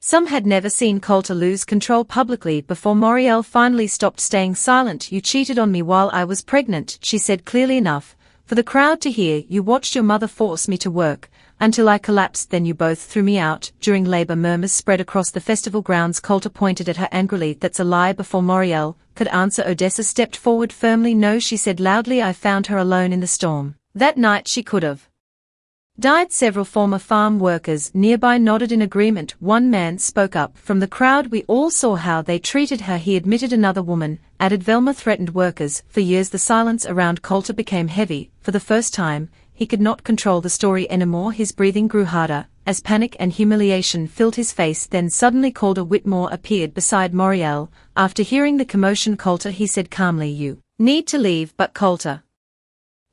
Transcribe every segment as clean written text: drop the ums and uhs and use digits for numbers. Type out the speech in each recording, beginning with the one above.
Some had never seen Coulter lose control publicly before Moriel finally stopped staying silent. "You cheated on me while I was pregnant," she said clearly enough for the crowd to hear. "You watched your mother force me to work until I collapsed, then you both threw me out during labor." Murmurs spread across the festival grounds. Coulter pointed at her angrily. "That's a lie." Before Moriel could answer, Odessa stepped forward firmly. "No," she said loudly. "I found her alone in the storm. That night she could have died." Several former farm workers nearby nodded in agreement. One man spoke up from the crowd. "We all saw how they treated her," he admitted. "Another woman added, Velma threatened workers." For years the silence around Coulter became heavy. For the first time, he could not control the story anymore. His breathing grew harder as panic and humiliation filled his face. Then suddenly Calder Whitmore appeared beside Moriel. After hearing the commotion, "Coulter," he said calmly, "you need to leave." But Coulter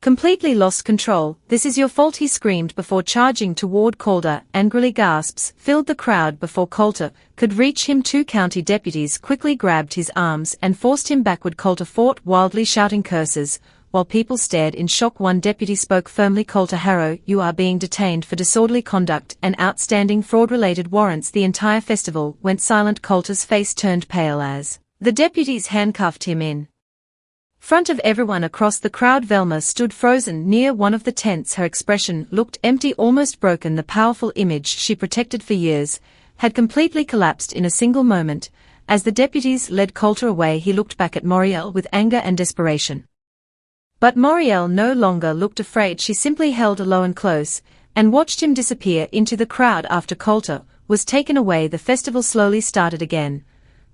completely lost control. "This is your fault," he screamed before charging toward Calder. Angrily gasps filled the crowd before Coulter could reach him. Two county deputies quickly grabbed his arms and forced him backward. Coulter fought wildly, shouting curses, while people stared in shock. One deputy spoke firmly, "Coulter Harrow, you are being detained for disorderly conduct and outstanding fraud-related warrants." The entire festival went silent. Coulter's face turned pale as the deputies handcuffed him in front of everyone across the crowd. Velma stood frozen near one of the tents. Her expression looked empty, almost broken. The powerful image she protected for years had completely collapsed in a single moment. As the deputies led Coulter away, he looked back at Moriel with anger and desperation. But Moriel no longer looked afraid. She simply held Aloan close and watched him disappear into the crowd. After Coulter was taken away, the festival slowly started again.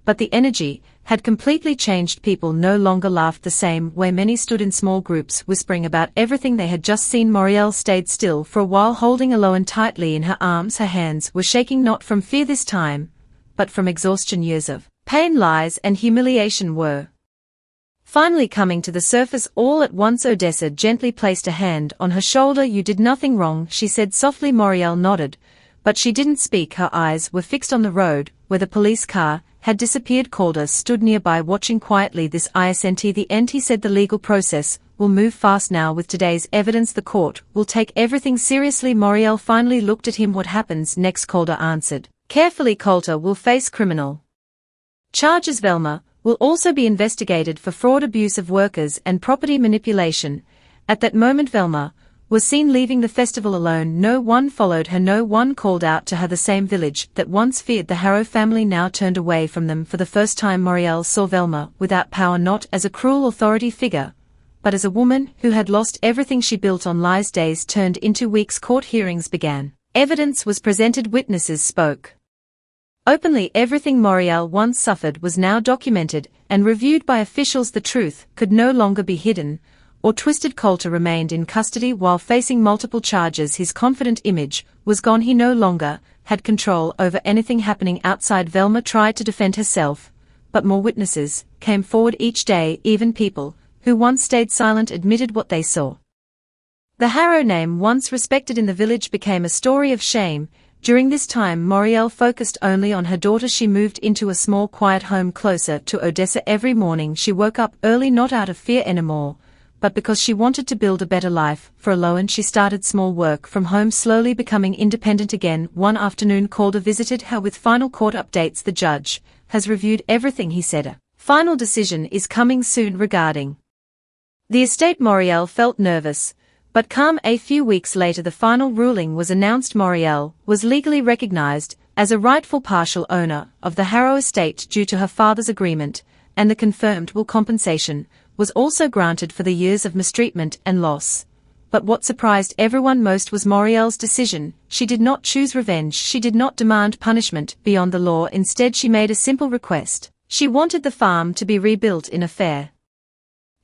But the energy had completely changed. People no longer laughed the same way. Many stood in small groups, whispering about everything they had just seen. Moriel stayed still for a while, holding Aloan tightly in her arms. Her hands were shaking, not from fear this time, but from exhaustion. Years of pain, lies, and humiliation were finally coming to the surface all at once. Odessa gently placed a hand on her shoulder. "You did nothing wrong," she said softly. Moriel nodded, but she didn't speak. Her eyes were fixed on the road, where the police car had disappeared. Calder stood nearby, watching quietly. "This isn't the end," he said. "The legal process will move fast now. With today's evidence, the court will take everything seriously." Moriel finally looked at him. "What happens next?" Calder answered carefully. "Coulter will face criminal charges. Velma will also be investigated for fraud, abuse of workers, and property manipulation." At that moment Velma was seen leaving the festival alone. No one followed her. No one called out to her. The same village that once feared the Harrow family now turned away from them. For the first time Moriel saw Velma without power, not as a cruel authority figure, but as a woman who had lost everything she built on lies. Days turned into weeks. Court hearings began. Evidence was presented. Witnesses spoke openly. Everything Moriel once suffered was now documented and reviewed by officials. The truth could no longer be hidden or twisted. Coulter remained in custody while facing multiple charges. His confident image was gone. He no longer had control over anything happening outside. Velma tried to defend herself, but more witnesses came forward each day. Even people who once stayed silent admitted what they saw. The Harrow name, once respected in the village, became a story of shame. During this time Moriel focused only on her daughter. She moved into a small quiet home closer to Odessa. Every morning she woke up early, not out of fear anymore, but because she wanted to build a better life for Aloan. She started small work from home, slowly becoming independent again. One afternoon Calder visited her with final court updates. "The judge has reviewed everything," he said. "A final decision is coming soon regarding the estate." Moriel felt nervous, but calm. A few weeks later the final ruling was announced. Moriel was legally recognized as a rightful partial owner of the Harrow estate due to her father's agreement, and the confirmed will compensation was also granted for the years of mistreatment and loss. But what surprised everyone most was Moriel's decision. She did not choose revenge. She did not demand punishment beyond the law. Instead she made a simple request. She wanted the farm to be rebuilt in a fair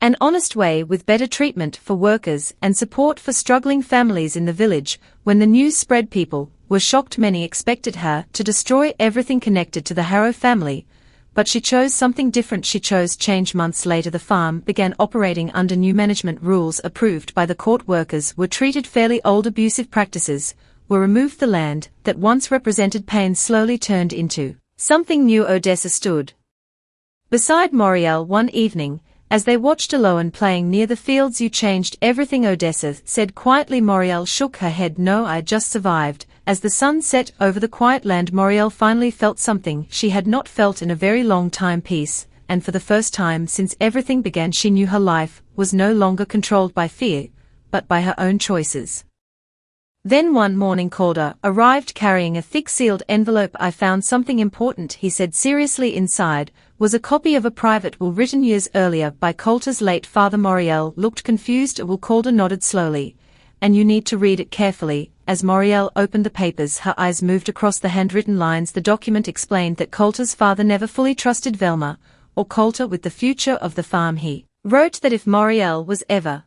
an honest way, with better treatment for workers and support for struggling families in the village. When the news spread, people were shocked. Many expected her to destroy everything connected to the Harrow family, but she chose something different. She chose change. Months later the farm began operating under new management rules approved by the court. Workers were treated fairly. Old abusive practices were removed. The land that once represented pain slowly turned into something new. Odessa stood beside Moriel one evening as they watched Aloan playing near the fields. "You changed everything," Odessa said quietly. Moriel shook her head. "No, I just survived As the sun set over the quiet land, Moriel finally felt something she had not felt in a very long time: peace, and for the first time since everything began she knew her life was no longer controlled by fear, but by her own choices. Then one morning Calder arrived carrying a thick sealed envelope. "I found something important," he said seriously. Inside was a copy of a private will written years earlier by Coulter's late father. Moriel looked confused. A will. Calder nodded slowly. "And you need to read it carefully." As Moriel opened the papers, her eyes moved across the handwritten lines. The document explained that Coulter's father never fully trusted Velma, or Coulter with the future of the farm. He wrote that if Moriel was ever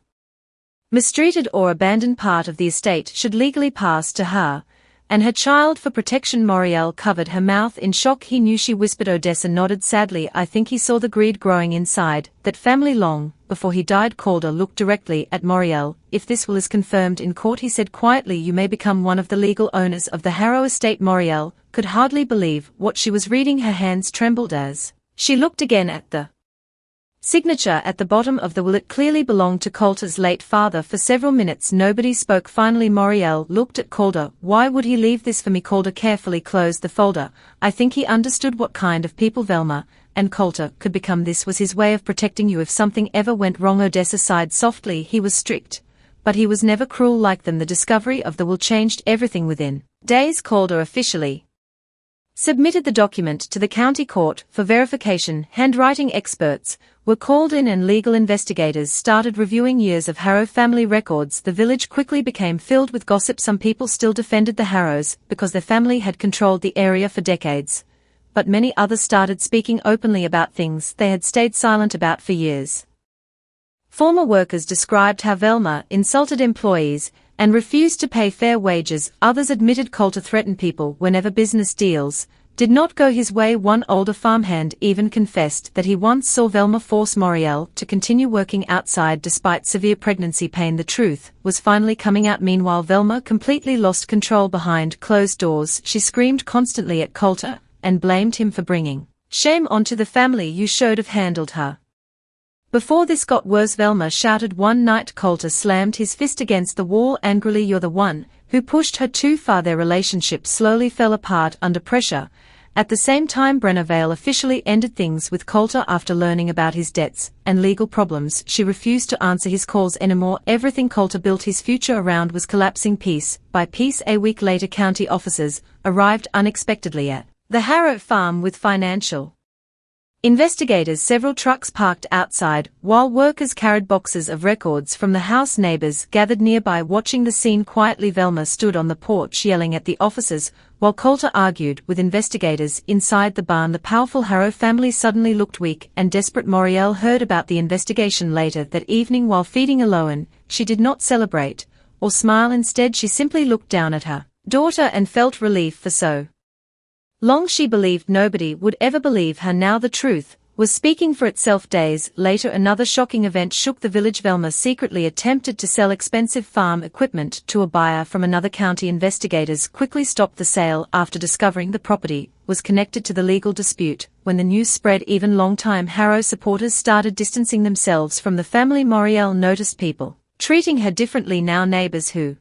mistreated or abandoned, part of the estate should legally pass to her and her child for protection. Moriel covered her mouth in shock. He knew, she whispered. Odessa nodded sadly. "I think he saw the greed growing inside that family long before he died." Calder looked directly at Moriel. "If this will is confirmed in court," he said quietly, "you may become one of the legal owners of the Harrow estate." Moriel could hardly believe what she was reading. Her hands trembled as she looked again at the signature at the bottom of the will. It clearly belonged to Coulter's late father. For several minutes nobody spoke. Finally Moriel looked at Calder. "Why would he leave this for me?" Calder carefully closed the folder. "I think he understood what kind of people Velma and Coulter could become. This was his way of protecting you if something ever went wrong." Odessa sighed softly. "He was strict, but he was never cruel like them." The discovery of the will changed everything. Within days Calder officially submitted the document to the county court for verification. Handwriting experts were called in and legal investigators started reviewing years of Harrow family records. The village quickly became filled with gossip. Some people still defended the Harrows because their family had controlled the area for decades, but many others started speaking openly about things they had stayed silent about for years. Former workers described how Velma insulted employees and refused to pay fair wages. Others admitted Coulter threatened people whenever business deals did not go his way. One older farmhand even confessed that he once saw Velma force Moriel to continue working outside despite severe pregnancy pain. The truth was finally coming out. Meanwhile Velma completely lost control behind closed doors. She screamed constantly at Coulter and blamed him for bringing shame onto the family. "You should have handled her before this got worse," Velma shouted one night. Coulter slammed his fist against the wall angrily. "You're the one who pushed her too far." Their relationship slowly fell apart under pressure. At the same time Brenna Vale officially ended things with Coulter after learning about his debts and legal problems. She refused to answer his calls anymore. Everything Coulter built his future around was collapsing piece by piece. A week later county officers arrived unexpectedly at the Harrow farm with financial investigators. Several trucks parked outside, while workers carried boxes of records from the house. Neighbors gathered nearby watching the scene quietly. Velma stood on the porch yelling at the officers, while Coulter argued with investigators inside the barn. The powerful Harrow family suddenly looked weak and desperate. Moriel heard about the investigation later that evening while feeding Aloan. She did not celebrate or smile. Instead she simply looked down at her daughter and felt relief. For so long she believed nobody would ever believe her. Now the truth was speaking for itself. Days later another shocking event shook the village. Velma secretly attempted to sell expensive farm equipment to a buyer from another county. Investigators quickly stopped the sale after discovering the property was connected to the legal dispute. When the news spread, even longtime Harrow supporters started distancing themselves from the family. Moriel noticed people treating her differently now. Neighbors who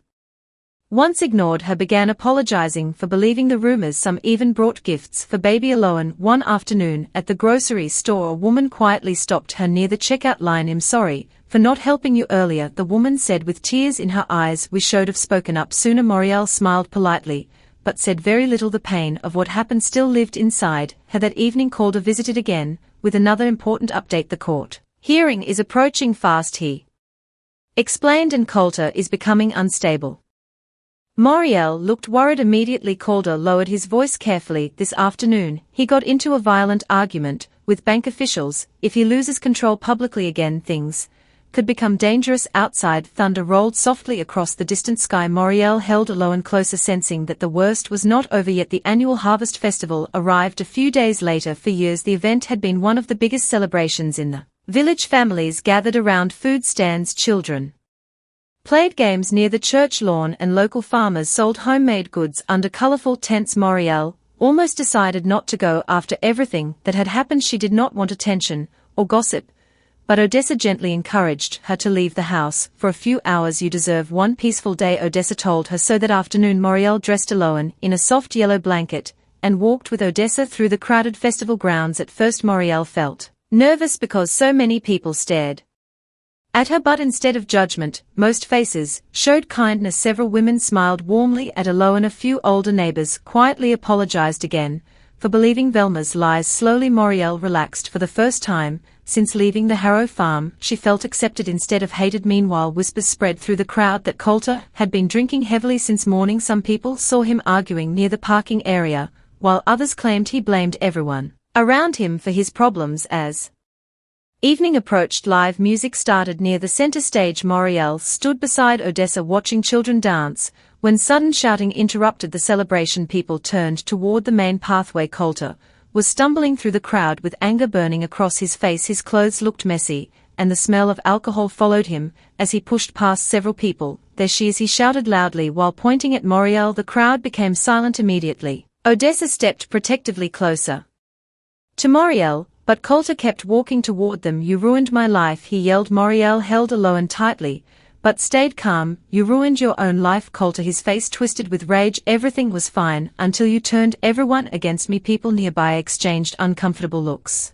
once ignored her began apologizing for believing the rumors. Some even brought gifts for baby Aloan. One afternoon at the grocery store a woman quietly stopped her near the checkout line. "I'm sorry for not helping you earlier," the woman said with tears in her eyes. "We should have spoken up sooner." Moriel smiled politely, but said very little. The pain of what happened still lived inside her. That evening Calder visited again with another important update. "The court hearing is approaching fast," he explained, "and Coulter is becoming unstable." Moriel looked worried. Immediately Calder lowered his voice carefully. "This afternoon, he got into a violent argument with bank officials. If he loses control publicly again, things could become dangerous outside." Thunder rolled softly across the distant sky. Moriel held Aloan closer, sensing that the worst was not over yet. The annual harvest festival arrived a few days later. For years the event had been one of the biggest celebrations in the village. Families gathered around food stands, children played games near the church lawn, and local farmers sold homemade goods under colorful tents. Moriel almost decided not to go after everything that had happened. She did not want attention or gossip, but Odessa gently encouraged her to leave the house. For a few hours you deserve one peaceful day, Odessa told her. So that afternoon Moriel dressed alone in a soft yellow blanket and walked with Odessa through the crowded festival grounds. At first Moriel felt nervous because so many people stared at her, but instead of judgment, most faces showed kindness. Several women smiled warmly at Alo, and a few older neighbors quietly apologized again for believing Velma's lies. Slowly Moriel relaxed. For the first time since leaving the Harrow farm, she felt accepted instead of hated. Meanwhile, whispers spread through the crowd that Coulter had been drinking heavily since morning. Some people saw him arguing near the parking area, while others claimed he blamed everyone around him for his problems. As evening approached, live music started near the center stage. Moriel stood beside Odessa watching children dance, when sudden shouting interrupted the celebration. People turned toward the main pathway. Coulter was stumbling through the crowd with anger burning across his face. His clothes looked messy, and the smell of alcohol followed him as he pushed past several people. There she is, he shouted loudly while pointing at Moriel. The crowd became silent immediately. Odessa stepped protectively closer to Moriel, but Coulter kept walking toward them. You ruined my life, he yelled. Moriel held Aloan tightly, but stayed calm. You ruined your own life, Coulter, his face twisted with rage. Everything was fine until you turned everyone against me. People nearby exchanged uncomfortable looks.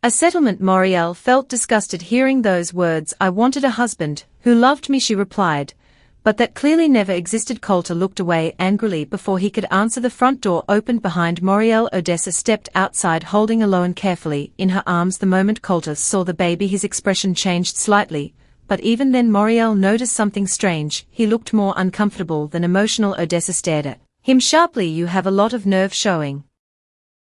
A settlement. Moriel felt disgusted hearing those words. I wanted a husband who loved me, she replied, but that clearly never existed. Coulter looked away angrily before he could answer. The front door opened behind Moriel. Odessa stepped outside holding Aloan carefully in her arms. The moment Coulter saw the baby, his expression changed slightly, but even then Moriel noticed something strange. He looked more uncomfortable than emotional. Odessa stared at him sharply. You have a lot of nerve showing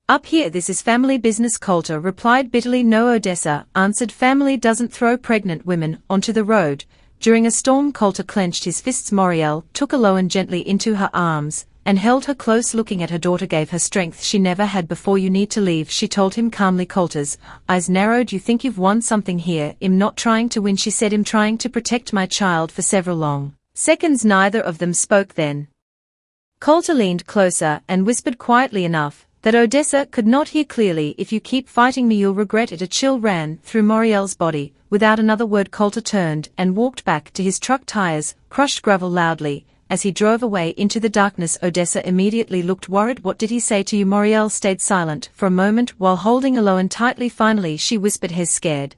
up here. This is family business, Coulter replied bitterly. No, Odessa answered. Family doesn't throw pregnant women onto the road during a storm. Coulter clenched his fists. Moriel took Aloan gently into her arms and held her close. Looking at her daughter gave her strength she never had before. You need to leave, she told him calmly. Coulter's eyes narrowed. You think you've won something here? I'm not trying to win, she said. I'm trying to protect my child. For several long seconds neither of them spoke. Then Coulter leaned closer and whispered quietly enough that Odessa could not hear clearly. If you keep fighting me you'll regret it. A chill ran through Moriel's body. Without another word Coulter turned and walked back to his truck. Tires crushed gravel loudly as he drove away into the darkness. Odessa immediately looked worried. What did he say to you? Moriel stayed silent for a moment while holding Aloan tightly. Finally she whispered, he's scared.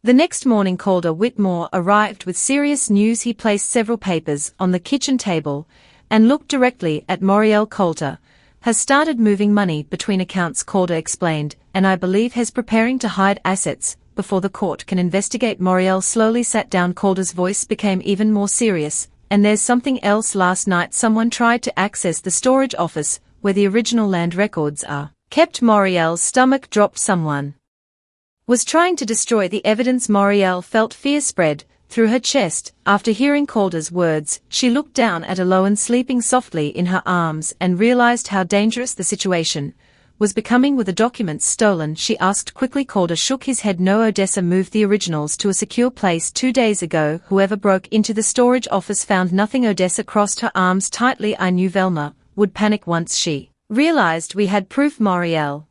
The next morning Calder Whitmore arrived with serious news. He placed several papers on the kitchen table and looked directly at Moriel. Coulter has started moving money between accounts, Calder explained, and I believe he's preparing to hide assets before the court can investigate. Moriel slowly sat down. Calder's voice became even more serious. And there's something else. Last night someone tried to access the storage office where the original land records are kept. Moriel's stomach dropped. Someone was trying to destroy the evidence. Moriel felt fear spread through her chest. After hearing Calder's words, she looked down at Aloan sleeping softly in her arms and realized how dangerous the situation was becoming. With the documents stolen, she asked quickly. Calder shook his head. No, Odessa moved the originals to a secure place 2 days ago. Whoever broke into the storage office found nothing. Odessa crossed her arms tightly. I knew Velma would panic once she realized we had proof. Moriel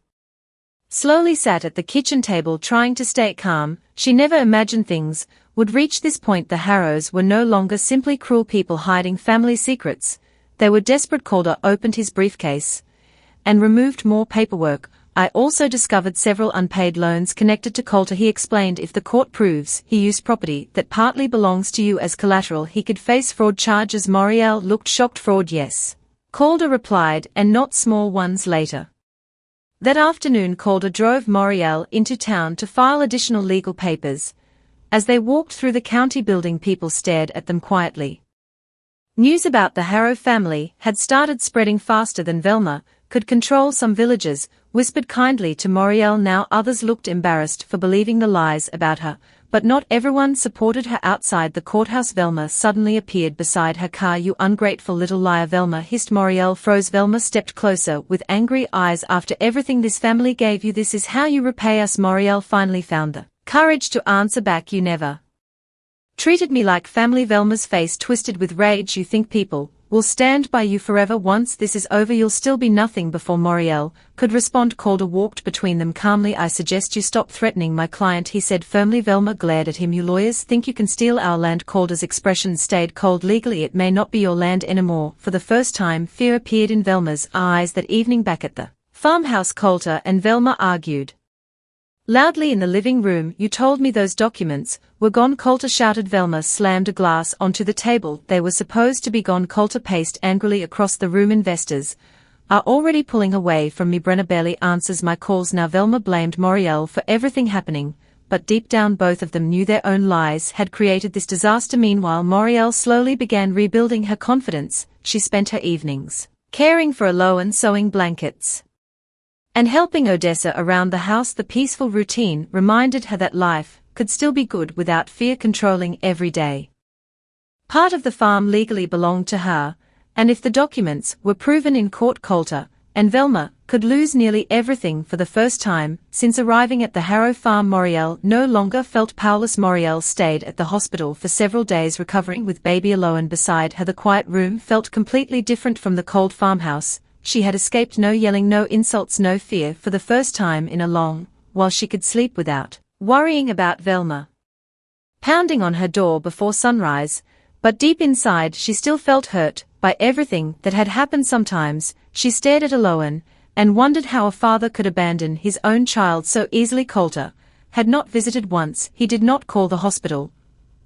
slowly sat at the kitchen table trying to stay calm. She never imagined things would reach this point. The Harrows were no longer simply cruel people hiding family secrets. They were desperate. Calder opened his briefcase and removed more paperwork. I also discovered several unpaid loans connected to Coulter, he explained. If the court proves he used property that partly belongs to you as collateral, he could face fraud charges. Moriel looked shocked. Fraud, yes, Calder replied, and not small ones. Later that afternoon Calder drove Moriel into town to file additional legal papers. As they walked through the county building, people stared at them quietly. News about the Harrow family had started spreading faster than Velma could control. Some villagers whispered kindly to Moriel. Now others looked embarrassed for believing the lies about her, but not everyone supported her. Outside the courthouse, Velma suddenly appeared beside her car. You ungrateful little liar, Velma hissed. Moriel froze. Velma stepped closer with angry eyes. After everything this family gave you, this is how you repay us. Moriel finally found the courage to answer back. You never treated me like family. Velma's face twisted with rage. You think people We'll stand by you forever. Once this is over you'll still be nothing. Before Moriel could respond, Calder walked between them calmly. I suggest you stop threatening my client, he said firmly. Velma glared at him. You lawyers think you can steal our land? Calder's expression stayed cold. Legally it may not be your land anymore. For the first time fear appeared in Velma's eyes. That evening back at the farmhouse, Calder and Velma argued loudly in the living room. You told me those documents were gone, Calder shouted. Velma slammed a glass onto the table. They were supposed to be gone. Calder paced angrily across the room. Investors are already pulling away from me. Brenna barely answers my calls now. Velma blamed Moriel for everything happening, but deep down both of them knew their own lies had created this disaster. Meanwhile, Moriel slowly began rebuilding her confidence. She spent her evenings caring for Aloan, sewing blankets, and helping Odessa around the house. The peaceful routine reminded her that life could still be good without fear controlling every day. Part of the farm legally belonged to her, and if the documents were proven in court, Calder and Velma could lose nearly everything. For the first time since arriving at the Harrow farm, Moriel no longer felt powerless. Moriel stayed at the hospital for several days recovering with baby Aloan beside her. The quiet room felt completely different from the cold farmhouse. She had escaped no yelling, no insults, no fear. For the first time in a long while she could sleep without worrying about Velma pounding on her door before sunrise, but deep inside she still felt hurt by everything that had happened. Sometimes she stared at Aloan and wondered how a father could abandon his own child so easily. Calder had not visited once. He did not call the hospital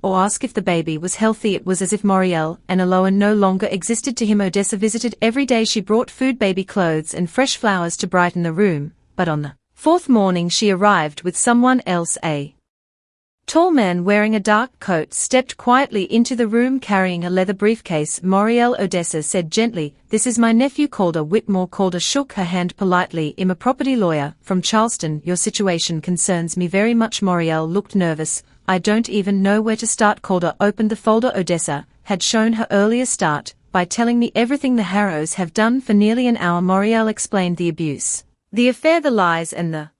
or ask if the baby was healthy. It was as if Moriel and Aloan no longer existed to him. Odessa visited every day. She brought food, baby clothes and fresh flowers to brighten the room, but on the fourth morning she arrived with someone else. A tall man wearing a dark coat stepped quietly into the room carrying a leather briefcase. Moriel, Odessa said gently, this is my nephew Calder Whitmore. Calder shook her hand politely. I'm a property lawyer from Charleston. Your situation concerns me very much. Moriel looked nervous. I don't even know where to start. Calder opened the folder. Odessa had shown her earlier start by telling me everything the Harrows have done for nearly an hour. Moriel explained the abuse, the affair, the lies, and the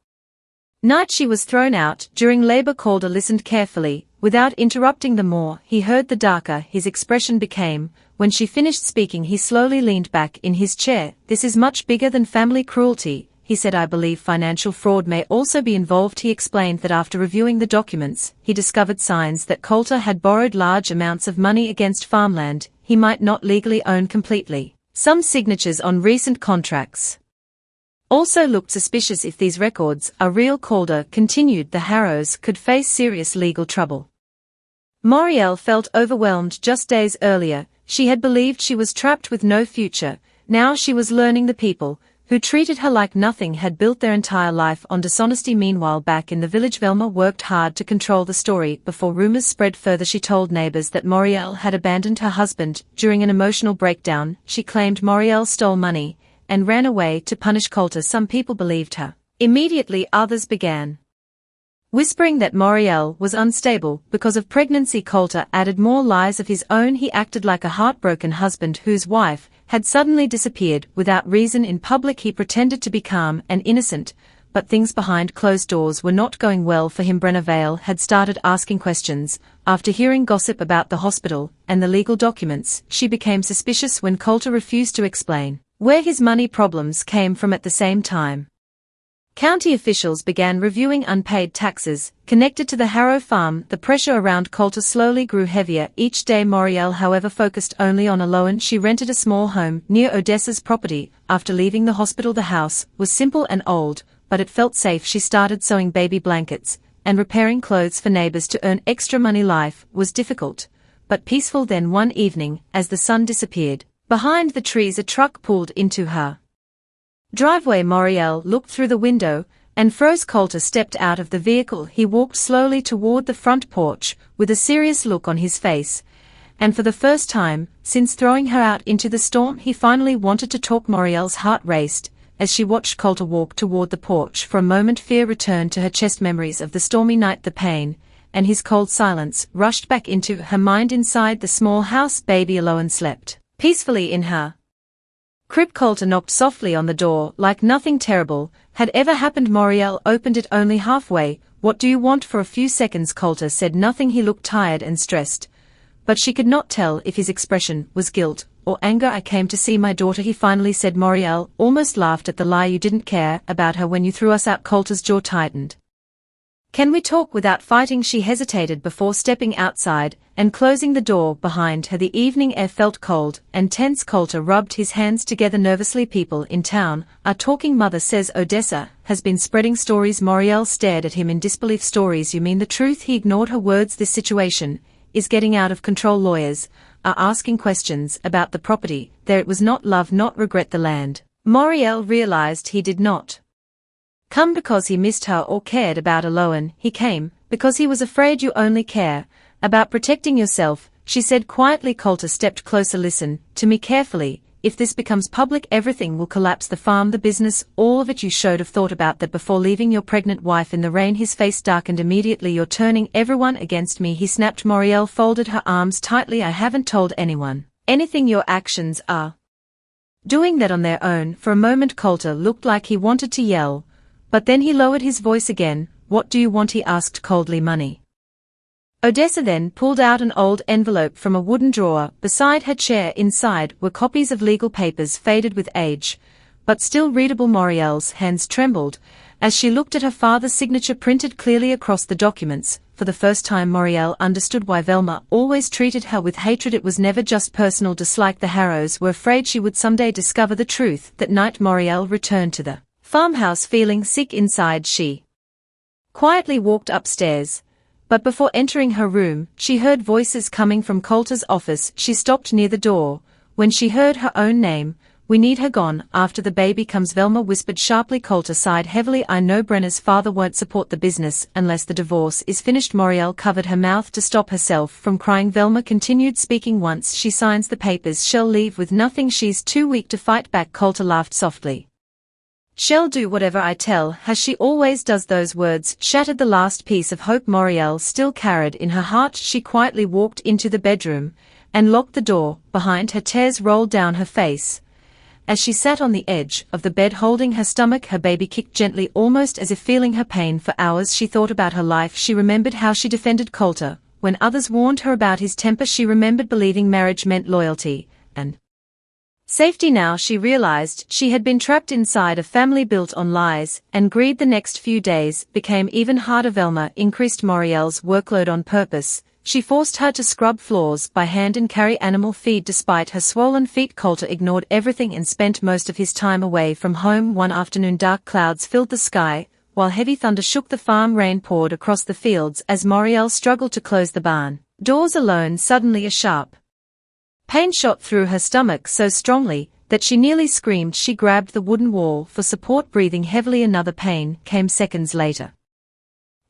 night she was thrown out during labor. Calder listened carefully, without interrupting. The more he heard, the darker his expression became. When she finished speaking, he slowly leaned back in his chair. This is much bigger than family cruelty, he said. I believe financial fraud may also be involved. He explained that after reviewing the documents, he discovered signs that Calder had borrowed large amounts of money against farmland he might not legally own completely. Some signatures on recent contracts also looked suspicious. If these records are real, Calder continued, the Harrows could face serious legal trouble. Moriel felt overwhelmed. Just days earlier, she had believed she was trapped with no future. Now she was learning the people who treated her like nothing had built their entire life on dishonesty. Meanwhile, back in the village, Velma worked hard to control the story before rumors spread further. She told neighbors that Moriel had abandoned her husband during an emotional breakdown. She claimed Moriel stole money and ran away to punish Calder. Some people believed her. Immediately others began whispering that Moriel was unstable because of pregnancy. Calder added more lies of his own. He acted like a heartbroken husband whose wife had suddenly disappeared without reason. In public he pretended to be calm and innocent, but things behind closed doors were not going well for him. Brenna Vale had started asking questions. After hearing gossip about the hospital and the legal documents, she became suspicious when Calder refused to explain where his money problems came from. At the same time, county officials began reviewing unpaid taxes connected to the Harrow farm. The pressure around Calder slowly grew heavier each day. Moriel, however, focused only on Aloan. She rented a small home near Odessa's property. After leaving the hospital, the house was simple and old, but it felt safe. She started sewing baby blankets and repairing clothes for neighbors to earn extra money. Life was difficult, but peaceful. Then one evening, as the sun disappeared behind the trees, a truck pulled into her driveway. Moriel looked through the window and froze. Calder stepped out of the vehicle. He walked slowly toward the front porch with a serious look on his face, and for the first time since throwing her out into the storm, he finally wanted to talk. Moriel's heart raced as she watched Calder walk toward the porch. For a moment fear returned to her chest. Memories of the stormy night, the pain, and his cold silence rushed back into her mind. Inside the small house, baby Aloan slept peacefully in her crib. Calder knocked softly on the door like nothing terrible had ever happened. Moriel opened it only halfway. What do you want? For a few seconds Calder said nothing. He looked tired and stressed, but she could not tell if his expression was guilt or anger. I came to see my daughter, he finally said. Moriel almost laughed at the lie. You didn't care about her when you threw us out. Coulter's jaw tightened. Can we talk without fighting? She hesitated before stepping outside and closing the door behind her. The evening air felt cold and tense. Coulter rubbed his hands together nervously. People in town are talking. Mother says Odessa has been spreading stories. Moriel stared at him in disbelief. Stories? You mean the truth? He ignored her words. This situation is getting out of control. Lawyers are asking questions about the property. There it was not love, not regret. The land. Moriel realized he did not come because he missed her or cared about Aloan. He came because he was afraid. You only care about protecting yourself, she said quietly. Coulter stepped closer. Listen to me carefully. If this becomes public, everything will collapse. The farm, the business, all of it. You should have thought about that before leaving your pregnant wife in the rain. His face darkened immediately. You're turning everyone against me, he snapped. Moriel folded her arms tightly. I haven't told anyone anything. Your actions are doing that on their own. For a moment Coulter looked like he wanted to yell, but then he lowered his voice again. What do you want? He asked coldly. Money. Odessa then pulled out an old envelope from a wooden drawer beside her chair. Inside were copies of legal papers, faded with age, but still readable. Moriel's hands trembled as she looked at her father's signature printed clearly across the documents. For the first time Moriel understood why Velma always treated her with hatred. It was never just personal dislike. The Harrows were afraid she would someday discover the truth. That night Moriel returned to the farmhouse feeling sick inside. She quietly walked upstairs, but before entering her room, she heard voices coming from Coulter's office. She stopped near the door when she heard her own name. We need her gone after the baby comes, Velma whispered sharply. Coulter sighed heavily. I know Brenner's father won't support the business unless the divorce is finished. Moriel covered her mouth to stop herself from crying. Velma continued speaking. Once she signs the papers, she'll leave with nothing. She's too weak to fight back. Coulter laughed softly. She'll do whatever I tell her. She always does. Those words shattered the last piece of hope Moriel still carried in her heart. She quietly walked into the bedroom and locked the door behind her. Tears rolled down her face as she sat on the edge of the bed holding her stomach. Her baby kicked gently, almost as if feeling her pain. For hours she thought about her life. She remembered how she defended Coulter when others warned her about his temper. She remembered believing marriage meant loyalty and safety. Now she realized she had been trapped inside a family built on lies and greed. The next few days became even harder. Velma increased Moriel's workload on purpose. She forced her to scrub floors by hand and carry animal feed despite her swollen feet. Coulter ignored everything and spent most of his time away from home. One afternoon dark clouds filled the sky, while heavy thunder shook the farm. Rain poured across the fields as Moriel struggled to close the barn doors alone. Suddenly a sharp pain shot through her stomach so strongly that she nearly screamed. She grabbed the wooden wall for support, breathing heavily. Another pain came seconds later.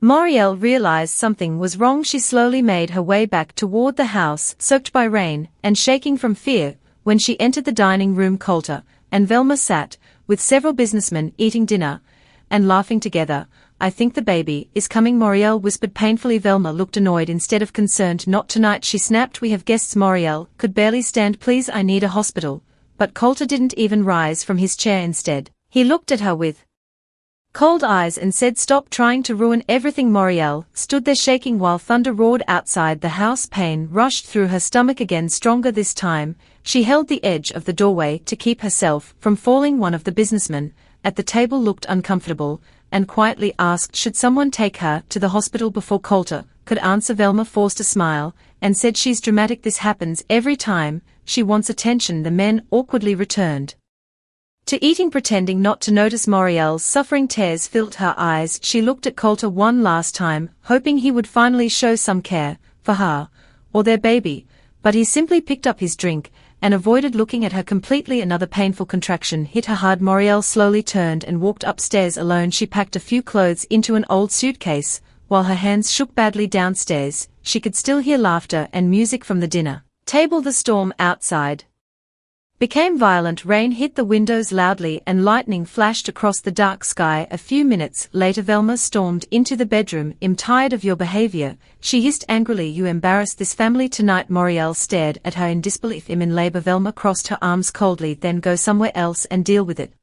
Moriel realized something was wrong. She slowly made her way back toward the house, soaked by rain and shaking from fear. When she entered the dining room, Coulter and Velma sat with several businessmen eating dinner and laughing together. I think the baby is coming, Moriel whispered painfully. Velma looked annoyed instead of concerned. Not tonight, she snapped. We have guests. Moriel could barely stand. Please, I need a hospital. But Coulter didn't even rise from his chair. Instead, he looked at her with cold eyes and said, stop trying to ruin everything. Moriel stood there shaking while thunder roared outside the house. Pain rushed through her stomach again, stronger this time. She held the edge of the doorway to keep herself from falling. One of the businessmen at the table looked uncomfortable and quietly asked, should someone take her to the hospital? Before Coulter could answer, Velma forced a smile and said, she's dramatic. This happens every time she wants attention. The men awkwardly returned to eating, pretending not to notice Moriel's suffering. Tears filled her eyes. She looked at Coulter one last time, hoping he would finally show some care for her or their baby, but he simply picked up his drink and avoided looking at her completely. Another painful contraction hit her hard. Moriel slowly turned and walked upstairs alone. She packed a few clothes into an old suitcase. While her hands shook badly downstairs, she could still hear laughter and music from the dinner table. The storm outside became violent. Rain hit the windows loudly and lightning flashed across the dark sky. A few minutes later Velma stormed into the bedroom. I'm tired of your behavior, she hissed angrily. You embarrassed this family tonight. Moriel stared at her in disbelief. I'm in labor. Velma crossed her arms coldly. Then go somewhere else and deal with it.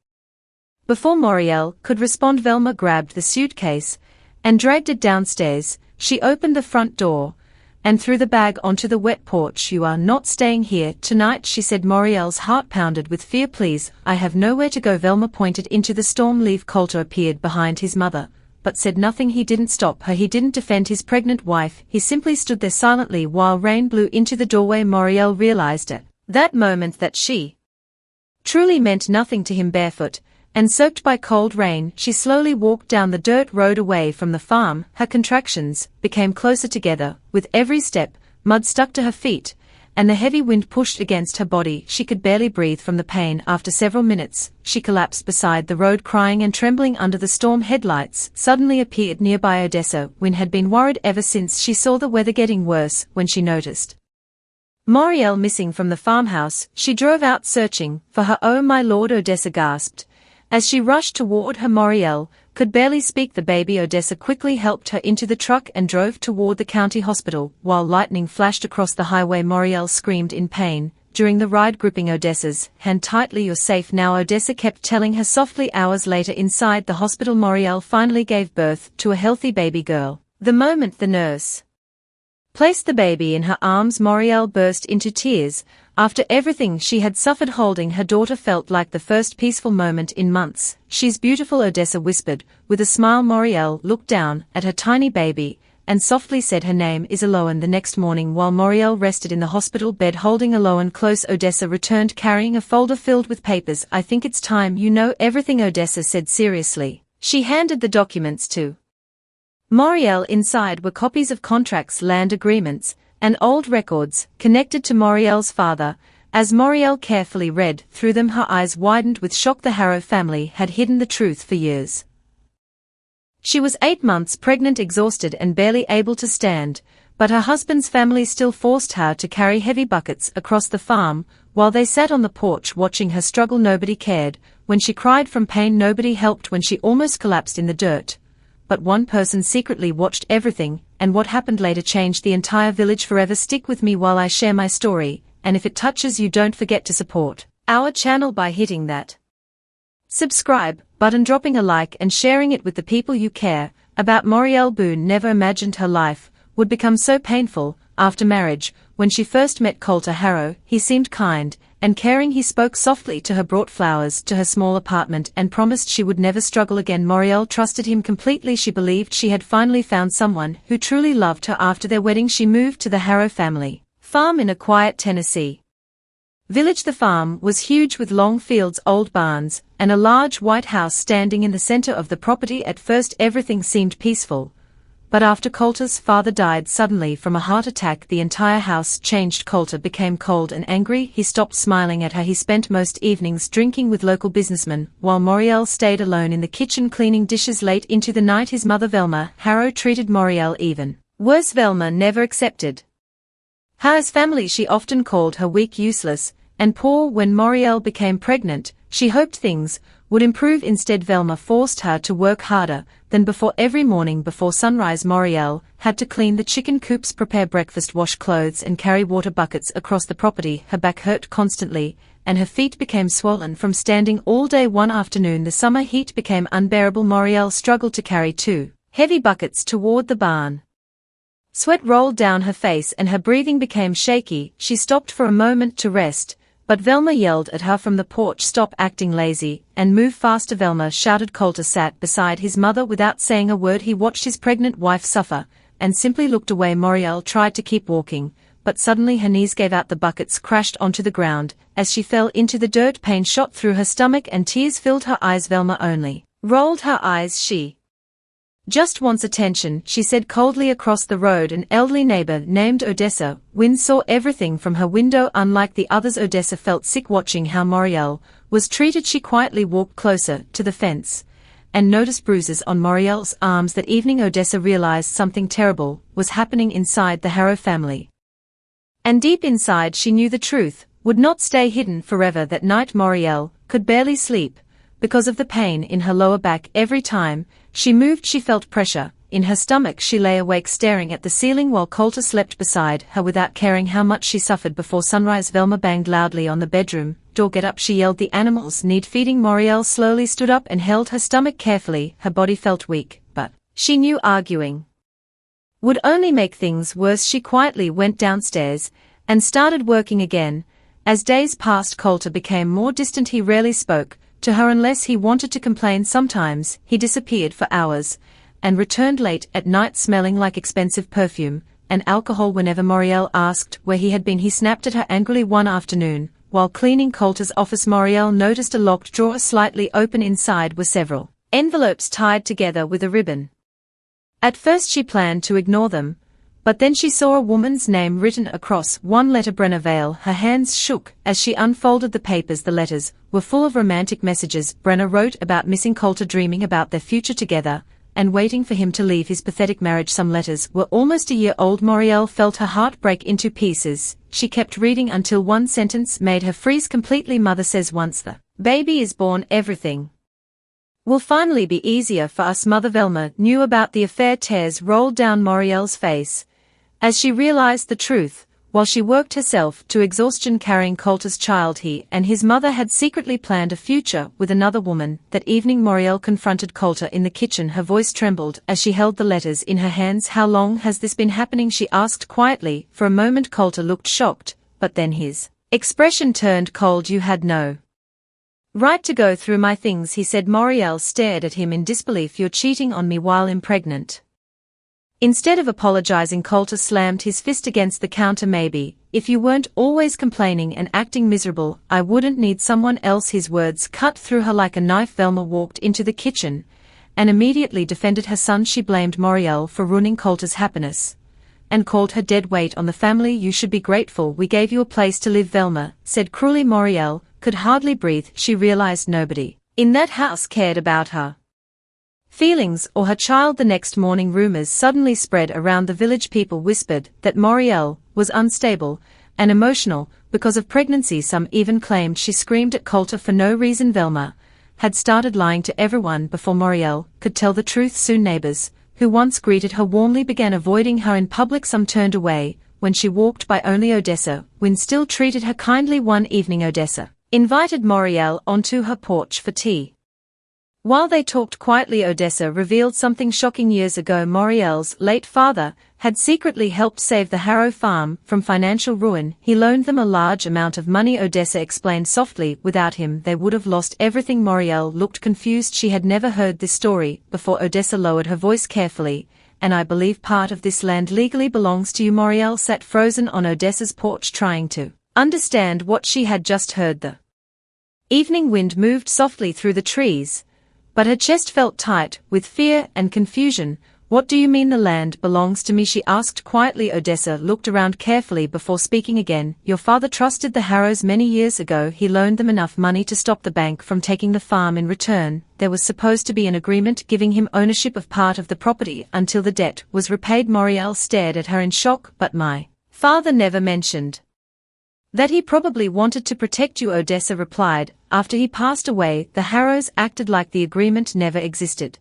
Before Moriel could respond, Velma grabbed the suitcase and dragged it downstairs. She opened the front door and threw the bag onto the wet porch. "You are not staying here tonight," she said. Moriel's heart pounded with fear. "Please, I have nowhere to go." Velma pointed into the storm. "Leave." Coulter appeared behind his mother, but said nothing. He didn't stop her. He didn't defend his pregnant wife. He simply stood there silently while rain blew into the doorway. Moriel realized at that moment that she truly meant nothing to him. Barefoot and soaked by cold rain, she slowly walked down the dirt road away from the farm. Her contractions became closer together. With every step, mud stuck to her feet, and the heavy wind pushed against her body. She could barely breathe from the pain. After several minutes, she collapsed beside the road, crying and trembling under the storm. Headlights suddenly appeared nearby. Odessa Wynne had been worried ever since she saw the weather getting worse. When she noticed Moriel missing from the farmhouse, she drove out searching for her. "Oh my lord," Odessa gasped as she rushed toward her. Moriel could barely speak. The baby. Odessa quickly helped her into the truck and drove toward the county hospital. While lightning flashed across the highway, Moriel screamed in pain during the ride, gripping Odessa's hand tightly. "You're safe now," Odessa kept telling her softly. Hours later, inside the hospital, Moriel finally gave birth to a healthy baby girl. The moment the nurse placed the baby in her arms, Moriel burst into tears. After everything she had suffered, holding her daughter felt like the first peaceful moment in months. "She's beautiful," Odessa whispered with a smile. Moriel looked down at her tiny baby and softly said, "Her name is Aloan." The next morning, while Moriel rested in the hospital bed holding Aloan close, Odessa returned carrying a folder filled with papers. "I think it's time you know everything," Odessa said seriously. She handed the documents to Moriel. Inside were copies of contracts, land agreements, and old records connected to Moriel's father. As Moriel carefully read through them, her eyes widened with shock. The Harrow family had hidden the truth for years. She was 8 months pregnant, exhausted and barely able to stand, but her husband's family still forced her to carry heavy buckets across the farm. While they sat on the porch watching her struggle, nobody cared. When she cried from pain, nobody helped. When she almost collapsed in the dirt, but one person secretly watched everything, and what happened later changed the entire village forever. Stick with me while I share my story, and if it touches you, don't forget to support our channel by hitting that subscribe button, dropping a like and sharing it with the people you care about. Moriel Boone never imagined her life would become so painful. After marriage, when she first met Coulter Harrow, he seemed kind and caring. He spoke softly to her, brought flowers to her small apartment, and promised she would never struggle again. Moriel trusted him completely. She believed she had finally found someone who truly loved her. After their wedding, she moved to the Harrow family farm in a quiet Tennessee village. The farm was huge, with long fields, old barns, and a large white house standing in the center of the property. At first everything seemed peaceful, but after Coulter's father died suddenly from a heart attack, the entire house changed. Coulter became cold and angry. He stopped smiling at her. He spent most evenings drinking with local businessmen, while Moriel stayed alone in the kitchen cleaning dishes late into the night. His mother, Velma Harrow, treated Moriel even worse. Velma never accepted her as family. She often called her weak, useless, and poor. When Moriel became pregnant, she hoped things would improve. Instead, Velma forced her to work harder than before. Every morning before sunrise, Moriel had to clean the chicken coops, prepare breakfast, wash clothes and carry water buckets across the property. Her back hurt constantly, and her feet became swollen from standing all day. One afternoon, the summer heat became unbearable. Moriel struggled to carry 2 heavy buckets toward the barn. Sweat rolled down her face and her breathing became shaky. She stopped for a moment to rest, but Velma yelled at her from the porch, "Stop acting lazy and move faster." Velma shouted. Coulter sat beside his mother without saying a word. He watched his pregnant wife suffer and simply looked away. Moriel tried to keep walking, but suddenly her knees gave out. The buckets crashed onto the ground. As she fell into the dirt, pain shot through her stomach and tears filled her eyes. Velma only rolled her eyes. "She just wants attention," she said coldly. Across the road, an elderly neighbor named Odessa Wynne saw everything from her window. Unlike the others, Odessa felt sick watching how Moriel was treated. She quietly walked closer to the fence and noticed bruises on Moriel's arms. That evening, Odessa realized something terrible was happening inside the Harrow family. And deep inside, she knew the truth would not stay hidden forever. That night, Moriel could barely sleep because of the pain in her lower back. Every time she moved, she felt pressure in her stomach. She lay awake staring at the ceiling while Coulter slept beside her without caring how much she suffered. Before sunrise, Velma banged loudly on the bedroom door. "Get up," she yelled. "The animals need feeding." Moriel slowly stood up and held her stomach carefully. Her body felt weak, but she knew arguing would only make things worse. She quietly went downstairs and started working again. As days passed, Coulter became more distant. He rarely spoke to her unless he wanted to complain. Sometimes he disappeared for hours and returned late at night smelling like expensive perfume and alcohol. Whenever Moriel asked where he had been, he snapped at her angrily. One afternoon, while cleaning Coulter's office, Moriel noticed a locked drawer slightly open. Inside were several envelopes tied together with a ribbon. At first she planned to ignore them, but then she saw a woman's name written across one letter, Brenna Vale. Her hands shook as she unfolded the papers. The letters were full of romantic messages. Brenna wrote about missing Coulter, dreaming about their future together, and waiting for him to leave his pathetic marriage. Some letters were almost a year old. Moriel felt her heart break into pieces. She kept reading until one sentence made her freeze completely. Mother says once the baby is born, everything will finally be easier for us. Mother Velma knew about the affair. Tears rolled down Moriel's face as she realized the truth. While she worked herself to exhaustion carrying Coulter's child, he and his mother had secretly planned a future with another woman. That evening Moriel confronted Coulter in the kitchen. Her voice trembled as she held the letters in her hands. How long has this been happening? She asked quietly. For a moment Coulter looked shocked, but then his expression turned cold. You had no right to go through my things, he said. Moriel stared at him in disbelief. You're cheating on me while I'm pregnant. Instead of apologizing, Coulter slammed his fist against the counter. Maybe, if you weren't always complaining and acting miserable, I wouldn't need someone else. His words cut through her like a knife. Velma walked into the kitchen and immediately defended her son. She blamed Moriel for ruining Coulter's happiness and called her dead weight on the family. You should be grateful we gave you a place to live, Velma said cruelly. Moriel could hardly breathe. She realized nobody in that house cared about her feelings or her child. The next morning rumors suddenly spread around the village. People whispered that Moriel was unstable and emotional because of pregnancy. Some even claimed she screamed at Coulter for no reason. Velma had started lying to everyone before Moriel could tell the truth. Soon neighbors, who once greeted her warmly, began avoiding her in public. Some turned away when she walked by. Only Odessa Wynne still treated her kindly. One evening Odessa invited Moriel onto her porch for tea. While they talked quietly, Odessa revealed something shocking. Years ago, Moriel's late father had secretly helped save the Harrow farm from financial ruin. He loaned them a large amount of money, Odessa explained softly. Without him, they would have lost everything. Moriel looked confused. She had never heard this story before. Odessa lowered her voice carefully. And I believe part of this land legally belongs to you. Moriel sat frozen on Odessa's porch, trying to understand what she had just heard. The evening wind moved softly through the trees, but her chest felt tight with fear and confusion. What do you mean the land belongs to me? She asked quietly. Odessa looked around carefully before speaking again. Your father trusted the Harrows many years ago. He loaned them enough money to stop the bank from taking the farm. In return, there was supposed to be an agreement giving him ownership of part of the property until the debt was repaid. Moriel stared at her in shock. But my father never mentioned that. He probably wanted to protect you, Odessa replied. After he passed away, the Harrows acted like the agreement never existed.